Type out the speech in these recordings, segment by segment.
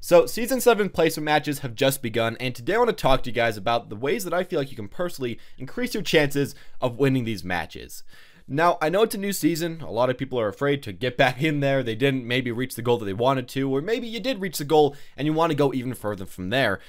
So Season 7 placement matches have just begun, and today I want to talk to you guys about the ways that I feel like you can personally increase your chances of winning these matches. Now, I know it's a new season, a lot of people are afraid to get back in there, they didn't maybe reach the goal that they wanted to, or maybe you did reach the goal and you want to go even further from there.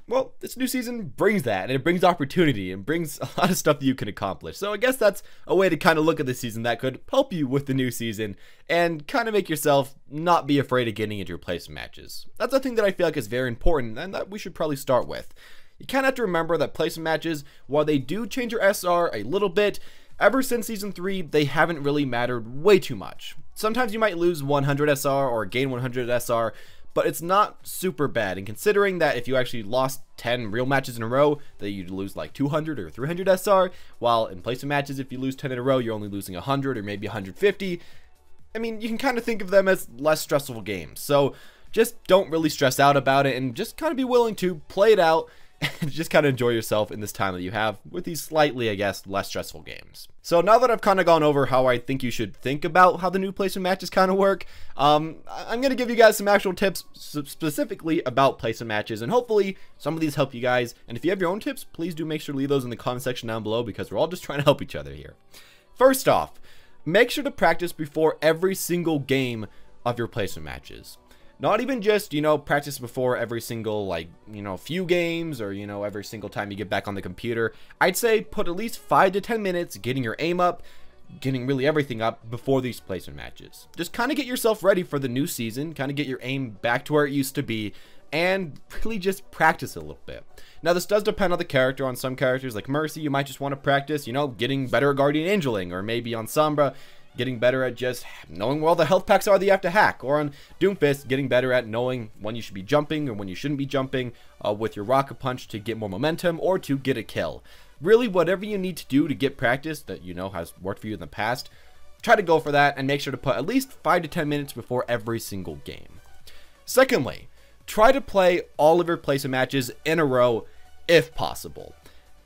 Well, this new season brings that, and it brings opportunity, and brings a lot of stuff that you can accomplish. So I guess that's a way to kind of look at the season that could help you with the new season, and kind of make yourself not be afraid of getting into your placement matches. That's a thing that I feel like is very important, and that we should probably start with. You kind of have to remember that placement matches, while they do change your SR a little bit, ever since Season 3, they haven't really mattered way too much. Sometimes you might lose 100 SR or gain 100 SR, but it's not super bad, and considering that if you actually lost 10 real matches in a row, that you'd lose like 200 or 300 SR, while in placement matches, if you lose 10 in a row, you're only losing 100 or maybe 150. I mean, you can kind of think of them as less stressful games, so just don't really stress out about it, and just kind of be willing to play it out, and just kind of enjoy yourself in this time that you have with these slightly, I guess, less stressful games. So now that I've kind of gone over how I think you should think about how the new placement matches kind of work, I'm going to give you guys some actual tips specifically about placement matches, and hopefully some of these help you guys. And if you have your own tips, please do make sure to leave those in the comment section down below, because we're all just trying to help each other here. First off, make sure to practice before every single game of your placement matches. Not even just, practice before every single, few games, or, every single time you get back on the computer. I'd say put at least 5 to 10 minutes getting your aim up, getting really everything up before these placement matches. Just kind of get yourself ready for the new season, kind of get your aim back to where it used to be, and really just practice a little bit. Now, this does depend on the character. On some characters like Mercy, you might just want to practice, getting better at Guardian Angeling, or maybe on Sombra, getting better at just knowing where all the health packs are that you have to hack, or on Doomfist, getting better at knowing when you should be jumping or when you shouldn't be jumping with your rocket punch to get more momentum or to get a kill. Really, whatever you need to do to get practice that has worked for you in the past, try to go for that, and make sure to put at least 5 to 10 minutes before every single game. Secondly, try to play all of your placement matches in a row if possible.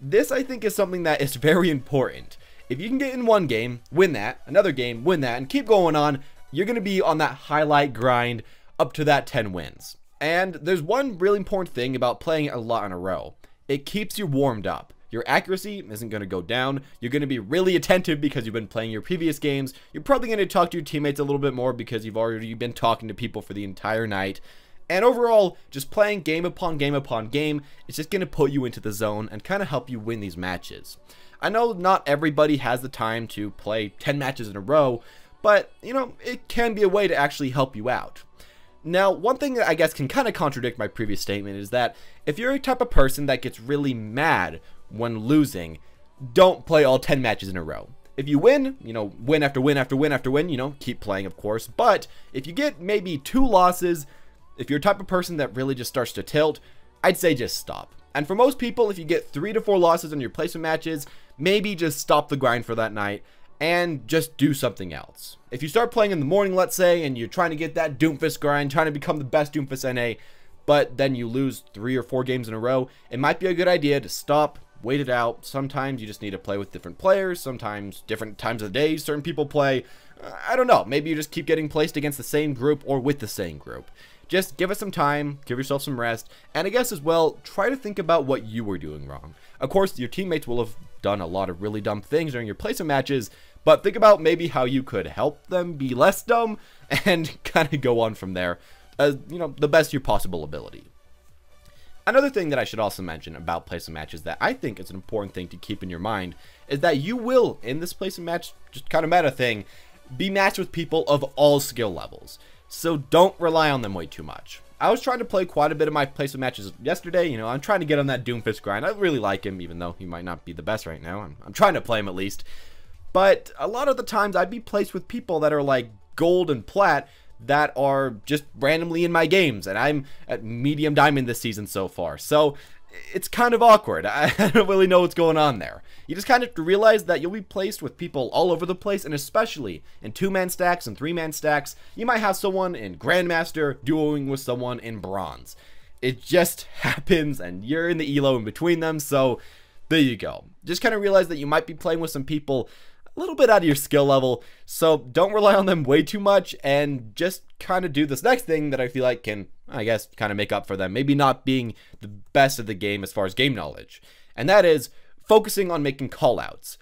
This, I think, is something that is very important. If you can get in one game, win that, another game, win that, and keep going on, you're going to be on that highlight grind up to that 10 wins. And there's one really important thing about playing a lot in a row. It keeps you warmed up. Your accuracy isn't going to go down. You're going to be really attentive because you've been playing your previous games. You're probably going to talk to your teammates a little bit more because you've already been talking to people for the entire night. And overall, just playing game upon game upon game, it's just going to put you into the zone and kind of help you win these matches. I know not everybody has the time to play 10 matches in a row, but, it can be a way to actually help you out. Now, one thing that I guess can kind of contradict my previous statement is that if you're a type of person that gets really mad when losing, don't play all 10 matches in a row. If you win, win after win after win after win, keep playing, of course. But if you get maybe 2 losses, if you're a type of person that really just starts to tilt, I'd say just stop. And for most people, if you get 3 to 4 losses in your placement matches, maybe just stop the grind for that night and just do something else. If you start playing in the morning, let's say, and you're trying to get that Doomfist grind, trying to become the best Doomfist NA, but then you lose 3 or 4 games in a row, it might be a good idea to stop, wait it out. Sometimes you just need to play with different players, sometimes different times of the day certain people play. I don't know, maybe you just keep getting placed against the same group or with the same group. Just give it some time, give yourself some rest, and I guess as well, try to think about what you were doing wrong. Of course, your teammates will have done a lot of really dumb things during your placement matches, but think about maybe how you could help them be less dumb, and kind of go on from there, as, the best of your possible ability. Another thing that I should also mention about placement matches that I think is an important thing to keep in your mind is that you will, in this placement match, just kind of meta thing, be matched with people of all skill levels. So don't rely on them way too much. I was trying to play quite a bit of my placement matches yesterday. I'm trying to get on that Doomfist grind. I really like him, even though he might not be the best right now. I'm trying to play him at least. But a lot of the times I'd be placed with people that are like gold and plat that are just randomly in my games. And I'm at medium diamond this season so far. So it's kind of awkward. I don't really know what's going on there. You just kind of have to realize that you'll be placed with people all over the place, and especially in 2-man stacks and 3-man stacks, you might have someone in grandmaster duoing with someone in bronze. It just happens, and you're in the elo in between them, so there you go. Just kind of realize that you might be playing with some people a little bit out of your skill level, so don't rely on them way too much, and just kind of do this next thing that I feel like can I guess, kind of make up for them maybe not being the best at the game as far as game knowledge. And that is focusing on making callouts.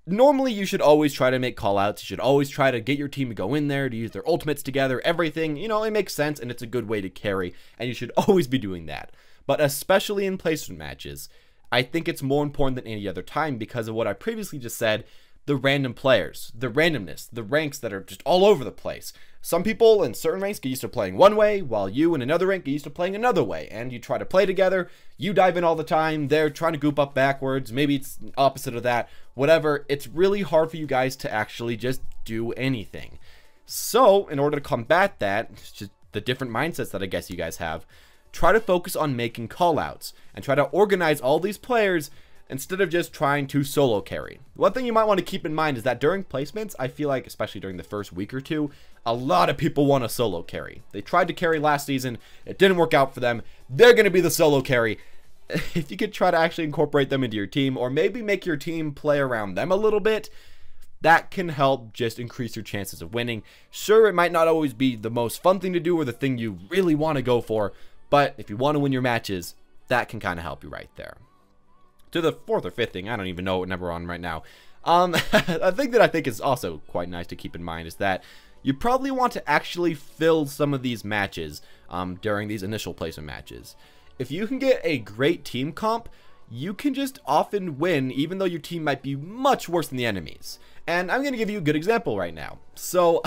Normally, you should always try to make callouts. You should always try to get your team to go in there, to use their ultimates together, everything. You know, it makes sense, and it's a good way to carry, and you should always be doing that. But especially in placement matches, I think it's more important than any other time because of what I previously just said, the random players, the randomness, the ranks that are just all over the place. Some people in certain ranks get used to playing one way, while you in another rank get used to playing another way, and you try to play together, you dive in all the time, they're trying to goop up backwards, maybe it's opposite of that, whatever. It's really hard for you guys to actually just do anything. So, in order to combat that, it's just the different mindsets that I guess you guys have, try to focus on making callouts, and try to organize all these players instead of just trying to solo carry. One thing you might want to keep in mind is that during placements, I feel like, especially during the first week or two, a lot of people want a solo carry. They tried to carry last season, it didn't work out for them, they're going to be the solo carry. If you could try to actually incorporate them into your team, or maybe make your team play around them a little bit, that can help just increase your chances of winning. Sure, it might not always be the most fun thing to do or the thing you really want to go for, but if you want to win your matches, that can kind of help you right there. To the fourth or fifth thing, I don't even know what number we're on right now. A thing that I think is also quite nice to keep in mind is that you probably want to actually fill some of these matches during these initial placement matches. If you can get a great team comp, you can just often win even though your team might be much worse than the enemies. And I'm going to give you a good example right now. So,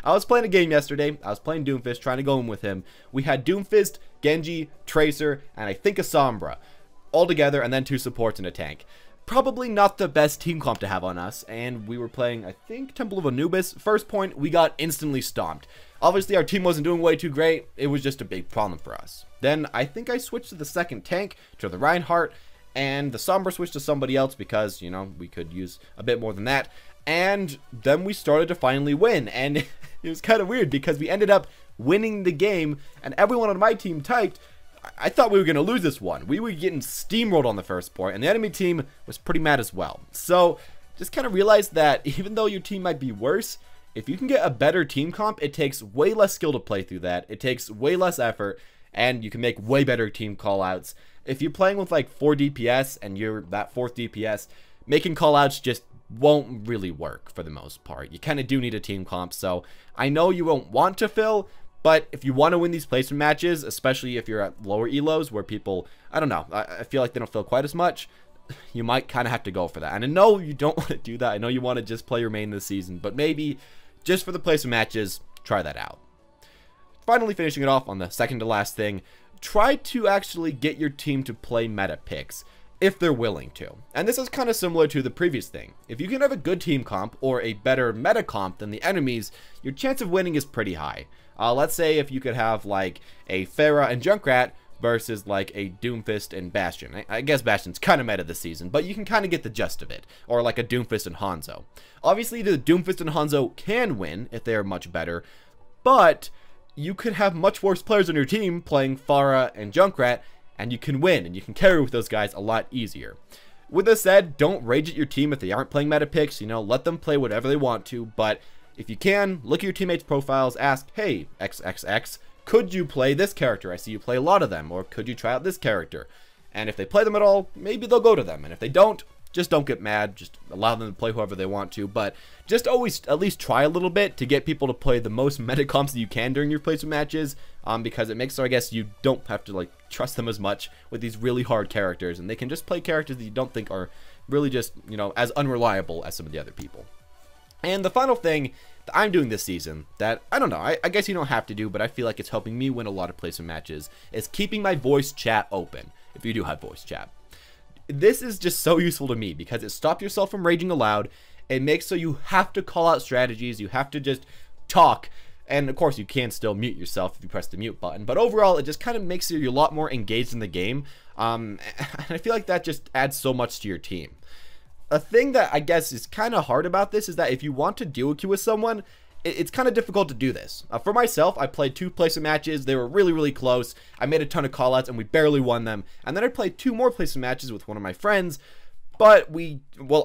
I was playing a game yesterday. I was playing Doomfist, trying to go in with him. We had Doomfist, Genji, Tracer, and I think a Sombra all together, and then 2 supports and a tank. Probably not the best team comp to have on us, and we were playing, I think, Temple of Anubis. First point, we got instantly stomped. Obviously, our team wasn't doing way too great. It was just a big problem for us. Then, I think I switched to the second tank, to the Reinhardt, and the Sombra switched to somebody else because, you know, we could use a bit more than that. And then we started to finally win, and it was kind of weird because we ended up winning the game, and everyone on my team typed, I thought we were going to lose this one. We were getting steamrolled on the first point, and the enemy team was pretty mad as well. So, just kind of realize that even though your team might be worse, if you can get a better team comp, it takes way less skill to play through that. It takes way less effort, and you can make way better team callouts. If you're playing with like 4 DPS, and you're that 4th DPS, making callouts just won't really work for the most part. You kind of do need a team comp, so I know you won't want to fill, but if you want to win these placement matches, especially if you're at lower elos where people, I don't know, I feel like they don't feel quite as much, you might kind of have to go for that. And I know you don't want to do that. I know you want to just play your main this season, but maybe just for the placement matches, try that out. Finally, finishing it off on the second to last thing, try to actually get your team to play meta picks if they're willing to. And this is kind of similar to the previous thing. If you can have a good team comp or a better meta comp than the enemies, your chance of winning is pretty high. Let's say if you could have like a Pharah and Junkrat versus like a Doomfist and Bastion. I guess Bastion's kind of meta this season, but you can kind of get the gist of it. Or like a Doomfist and Hanzo. Obviously the Doomfist and Hanzo can win if they are much better, but you could have much worse players on your team playing Pharah and Junkrat, and you can win, and you can carry with those guys a lot easier. With this said, don't rage at your team if they aren't playing meta picks, you know, let them play whatever they want to, but if you can, look at your teammates' profiles, ask, hey, XXX, could you play this character? I see you play a lot of them, or could you try out this character? And if they play them at all, maybe they'll go to them, and if they don't, just don't get mad, just allow them to play whoever they want to, but just always at least try a little bit to get people to play the most meta comps that you can during your placement matches, because it makes so I guess you don't have to like trust them as much with these really hard characters, and they can just play characters that you don't think are really just, you know, as unreliable as some of the other people. And the final thing that I'm doing this season that, I don't know, I guess you don't have to do, but I feel like it's helping me win a lot of placement matches, is keeping my voice chat open, if you do have voice chat. This is just so useful to me because it stops yourself from raging aloud. It makes so you have to call out strategies, you have to just talk, and of course you can still mute yourself if you press the mute button, but overall it just kind of makes you a lot more engaged in the game, and I feel like that just adds so much to your team. A thing that I guess is kind of hard about this is that if you want to duo queue with someone, it's kind of difficult to do this. For myself, I played 2 placement matches. They were really, really close. I made a ton of callouts, and we barely won them. And then I played 2 more placement matches with one of my friends, but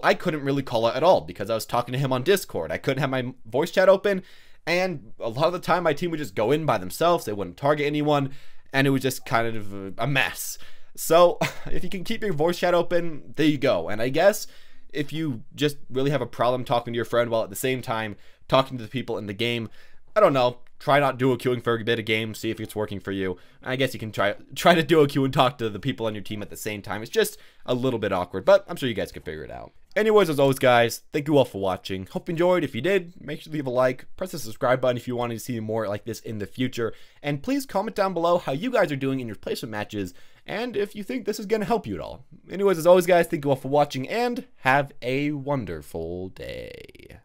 I couldn't really call out at all because I was talking to him on Discord. I couldn't have my voice chat open, and a lot of the time my team would just go in by themselves, they wouldn't target anyone, and it was just kind of a mess. So if you can keep your voice chat open, there you go. And I guess if you just really have a problem talking to your friend while at the same time talking to the people in the game, I don't know, try not duo queuing for a bit of game, see if it's working for you. I guess you can try to duo queue and talk to the people on your team at the same time. It's just a little bit awkward, but I'm sure you guys can figure it out. Anyways, as always, guys, thank you all for watching. Hope you enjoyed. If you did, make sure to leave a like, press the subscribe button if you want to see more like this in the future, and please comment down below how you guys are doing in your placement matches, and if you think this is going to help you at all. Anyways, as always, guys, thank you all for watching, and have a wonderful day.